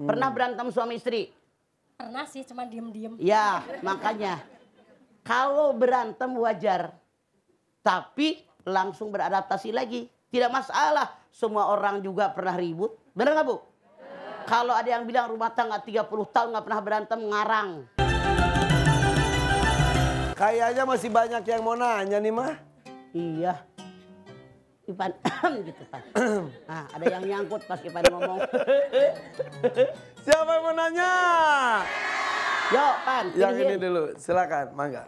Pernah berantem suami istri? Pernah sih, cuma diem-diem. Ya, makanya. Kalau berantem wajar. Tapi langsung beradaptasi lagi. Tidak masalah. Semua orang juga pernah ribut. Benar nggak, Bu? Kalau ada yang bilang rumah tangga 30 tahun nggak pernah berantem, ngarang. Kayaknya masih banyak yang mau nanya nih, Mah. Iya. Ipan gitu, Pan. Nah, ada yang nyangkut pas Ipan ngomong. Siapa yang mau nanya? Yuk, Pan. Yang ini dulu, silakan, mangga.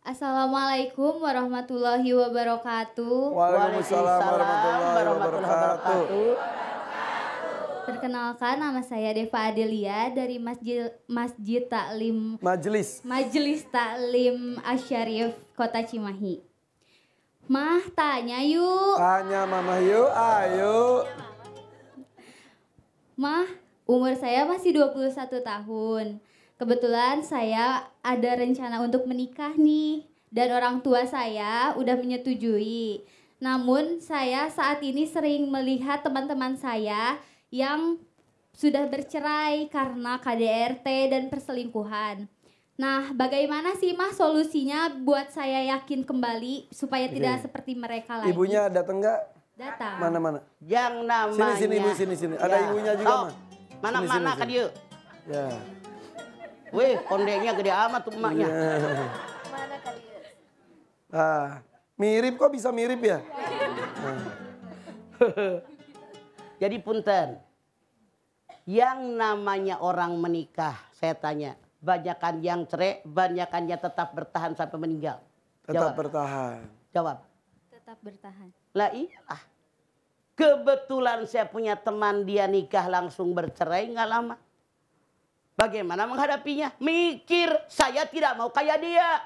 Assalamualaikum warahmatullahi wabarakatuh. Waalaikumsalam warahmatullahi wabarakatuh. Perkenalkan, nama saya Deva Adelia dari Masjid Taklim Majelis Taklim Asyarif Kota Cimahi. Mah, tanya yuk. Tanya Mama yuk, ayo. Mah, umur saya masih 21 tahun. Kebetulan saya ada rencana untuk menikah nih. Dan orang tua saya udah menyetujui. Namun saya saat ini sering melihat teman-teman saya yang sudah bercerai karena KDRT dan perselingkuhan. Nah, bagaimana sih Mah solusinya buat saya yakin kembali supaya tidak seperti mereka lagi? Ibunya datang nggak? Datang. Mana? Yang namanya. Sini Ibu, sini. Ada Ya. ibunya juga, Mah. Mana kan dia? Ya. Wih, kondeknya gede amat tuh emaknya. Ya. Ah, mirip kok bisa mirip ya? Jadi punten, yang namanya orang menikah, saya tanya, banyakan yang cerai, banyakannya tetap bertahan sampai meninggal. Tetap bertahan. Jawab. Tetap bertahan. Lah iya. Kebetulan saya punya teman dia nikah langsung bercerai nggak lama. Bagaimana menghadapinya? Mikir, saya tidak mau kayak dia.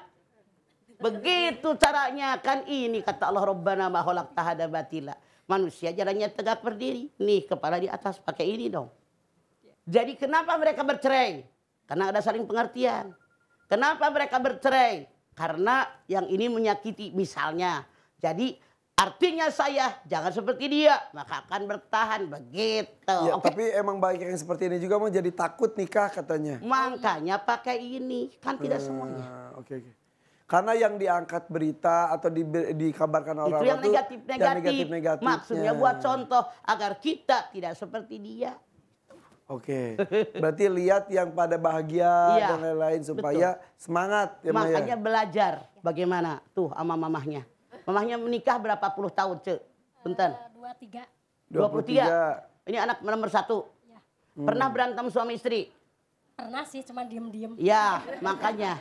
Begitu caranya, kan ini kata Allah Rabbana ma khalaqta hadza batila. Manusia jalannya tegak berdiri. Nih kepala di atas pakai ini dong. Jadi kenapa mereka bercerai? Karena ada saling pengertian. Kenapa mereka bercerai? Karena yang ini menyakiti misalnya. Jadi artinya saya jangan seperti dia. Maka akan bertahan begitu. Ya, Oke. tapi emang banyak yang seperti ini juga mau jadi takut nikah katanya. Makanya pakai ini. Kan tidak semuanya. Oke. Karena yang diangkat berita atau dikabarkan orang Itu yang itu negatif-negatif. Maksudnya buat contoh agar kita tidak seperti dia. Oke. Berarti lihat yang pada bahagia dan lain-lain supaya semangat ya Maya. Makanya belajar bagaimana tuh sama mamahnya. Mamahnya menikah berapa puluh tahun, Cek? Bentar. 23. Ini anak nomor 1. Ya. Pernah berantem suami istri? Pernah sih, cuma diem-diem. Ya, makanya.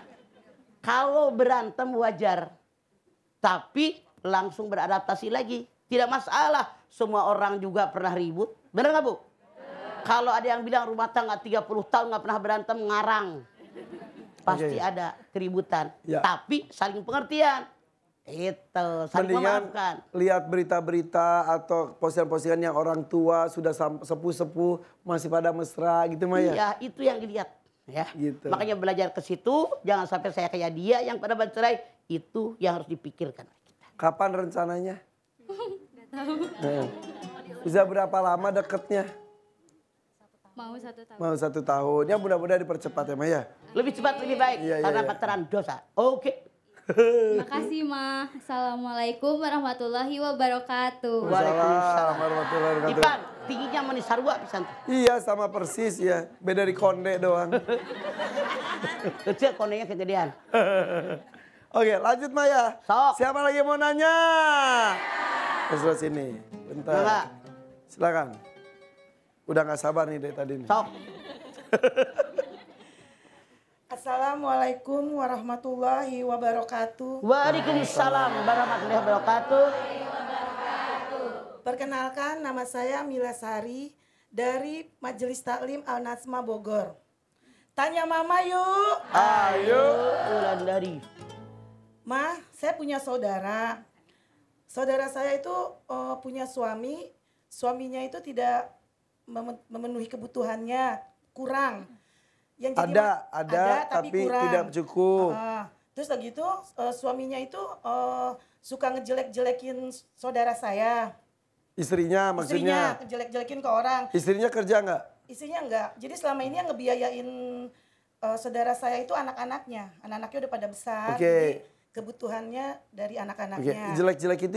Kalau berantem wajar. Tapi langsung beradaptasi lagi. Tidak masalah. Semua orang juga pernah ribut. Benar nggak, Bu? Kalau ada yang bilang rumah tangga 30 tahun nggak pernah berantem, ngarang. Pasti ada keributan. Ya. Tapi saling pengertian. Itu, saling memaafkan. Lihat berita-berita atau postingan-postingan yang orang tua sudah sepuh-sepuh masih pada mesra gitu Maya. Iya, itu yang dilihat. Ya, gitu. Makanya belajar ke situ, jangan sampai saya kayak dia yang pada bercerai, itu yang harus dipikirkan. Kapan rencananya? Nggak tahu. Bisa berapa lama deketnya? Mau 1 tahun. Mau 1 tahun. Ya mudah-mudahan dipercepat ya Maya. Lebih cepat lebih baik, karena pacaran dosa. Oke. Makasih Mah. Assalamualaikum warahmatullahi wabarakatuh. Waalaikumsalam warahmatullahi wabarakatuh. Ipan, tingginya manis sarua pisan. Iya sama persis ya. Beda di konde doang. Kecil konenya kegedean. Oke lanjut Maya. Sok. Siapa lagi yang mau nanya? Terus sini. Bentar. Enggak. Silakan. Udah gak sabar nih dari tadi nih. Sok. Assalamualaikum warahmatullahi wabarakatuh. Waalaikumsalam warahmatullahi wabarakatuh. Perkenalkan nama saya Mila Sari dari Majelis Taklim Al-Nasma Bogor. Tanya Mama yuk. Ayo. Wulandari. Ma, saya punya saudara. Saudara saya itu punya suami. Suaminya itu tidak memenuhi kebutuhannya, kurang. Yang jadi ada tapi kurang. tidak cukup. Terus begitu suaminya itu suka ngejelek-jelekin saudara saya. Istrinya maksudnya? Istrinya jelek-jelekin ke orang. Istrinya kerja nggak? Istrinya enggak. Jadi selama ini yang ngebiayain saudara saya itu anak-anaknya. Anak-anaknya udah pada besar. Oke. Jadi kebutuhannya dari Oke, anak-anaknya. jelek-jelekin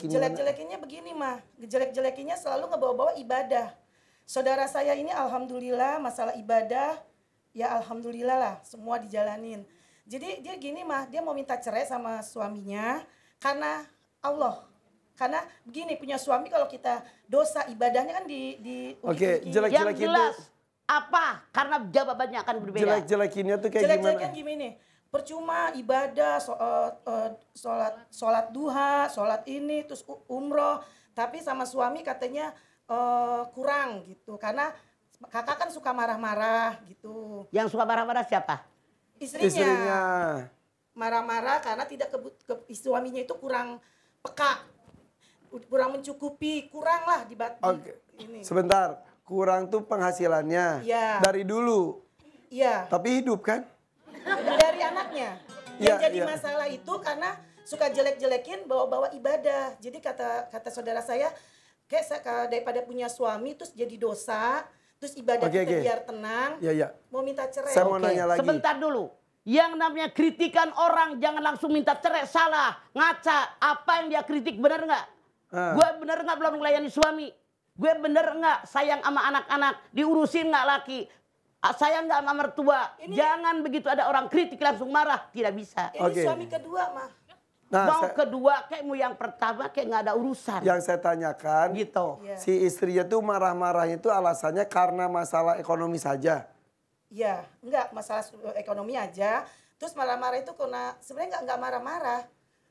Jelek-jelekinnya begini mah. Jelek-jelekinnya selalu ngebawa-bawa ibadah. Saudara saya ini alhamdulillah masalah ibadah ya alhamdulillah lah semua dijalanin. Jadi dia gini mah, dia mau minta cerai sama suaminya karena Allah. Karena begini punya suami kalau kita dosa ibadahnya kan di Oke, uki-uki. jelek-jelek Yang jelas apa? Karena jawabannya akan berbeda. Jelek-jelekinnya tuh kayak Jelek-jelekan gimana? gimana? Percuma ibadah, sholat duha, sholat ini, terus umroh. Tapi sama suami katanya kurang gitu. Karena kakak kan suka marah-marah gitu. Yang suka marah-marah siapa? Istrinya. Marah-marah karena tidak suaminya itu kurang peka. Kurang mencukupi, kurang lah di Oke, ini. sebentar. Kurang tuh penghasilannya. Iya. Dari dulu. Iya. Tapi hidup kan? Dari anaknya. Yang Iya, jadi iya. masalah itu karena suka jelek-jelekin bawa-bawa ibadah. Jadi kata saudara saya, kayak daripada punya suami terus jadi dosa, terus ibadah Oke, kita oke. biar tenang, Iya, iya. mau minta cerai. Saya mau Oke, nanya lagi. sebentar dulu. Yang namanya kritikan orang jangan langsung minta cerai, salah, ngaca. Apa yang dia kritik benar nggak? Gue bener nggak belum melayani suami? Gue bener nggak sayang sama anak-anak? Diurusin nggak laki? Sayang nggak sama mertua? Jangan begitu ada orang kritik langsung marah, tidak bisa. Ini Oke. suami kedua mah. Nah, Mau kedua kayak mau yang pertama kayak nggak ada urusan. yang saya tanyakan, Gitu. Iya. si istrinya tuh marah-marahnya itu alasannya karena masalah ekonomi saja. Iya, enggak masalah ekonomi aja. Terus marah-marah itu karena sebenarnya enggak marah-marah.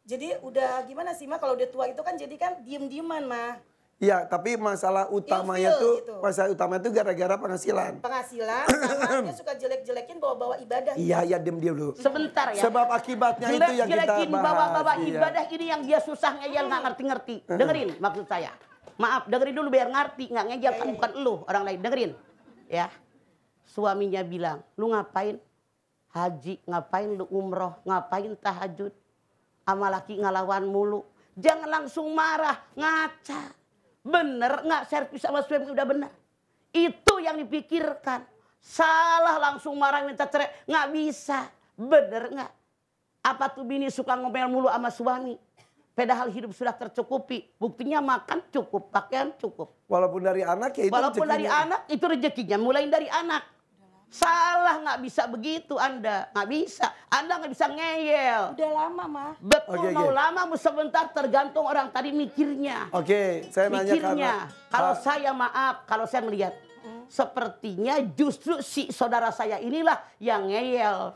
Jadi udah gimana sih mah kalau udah tua itu kan jadi kan diem-dieman mah. Iya, tapi masalah utamanya Ilfil tuh gitu. masalah utamanya tuh gara-gara penghasilan. Penghasilan sama dia suka jelek-jelekin bawa-bawa ibadah. Iya, iya diam dulu. Sebentar ya. Sebab akibatnya itu yang kita Jelek-jelekin bahas. bawa-bawa Iya. ibadah ini yang dia susah ngeyel nggak ngerti-ngerti. Dengerin maksud saya. Maaf, dengerin dulu biar ngerti. Nggak ngeyel kan bukan lu, orang lain. Dengerin. Ya. Suaminya bilang, lu ngapain haji, ngapain lu umroh, ngapain tahajud. Sama laki ngelawan mulu. Jangan langsung marah, ngaca. Bener nggak servis sama suami udah benar? Itu yang dipikirkan. Salah langsung marah minta cerai. Nggak bisa. Bener nggak? Apa tuh bini suka ngomel mulu sama suami? Padahal hidup sudah tercukupi. Buktinya makan cukup, pakaian cukup. Walaupun dari anak ya itu Walaupun dari rezekinya. anak itu rezekinya. Mulai dari anak. Salah nggak bisa begitu Anda. Nggak bisa. Anda nggak bisa ngeyel. Udah lama mah. Betul Oke, mau oke. lama mau sebentar tergantung orang tadi mikirnya. Oke, saya nanya karena Mikirnya. Kalau saya maaf, kalau saya melihat. Sepertinya justru si saudara saya inilah yang ngeyel.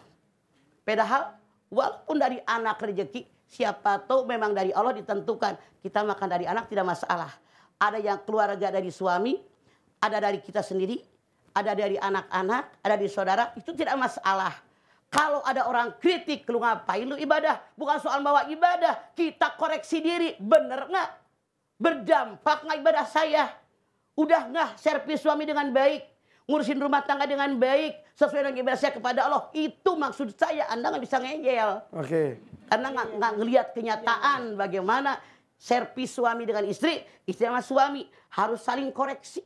Padahal walaupun dari anak rezeki, siapa tahu memang dari Allah ditentukan. Kita makan dari anak tidak masalah. Ada yang keluarga dari suami, ada dari kita sendiri, ada dari anak-anak, ada dari saudara, itu tidak masalah. Kalau ada orang kritik, lu ngapain lu ibadah? Bukan soal bawa ibadah, kita koreksi diri, bener nggak? Berdampak nggak ibadah saya? Udah nggak servis suami dengan baik? Ngurusin rumah tangga dengan baik? Sesuai dengan ibadah saya kepada Allah? Itu maksud saya, Anda nggak bisa ngeyel. Oke. Karena nggak ngelihat kenyataan bagaimana servis suami dengan istri sama suami harus saling koreksi.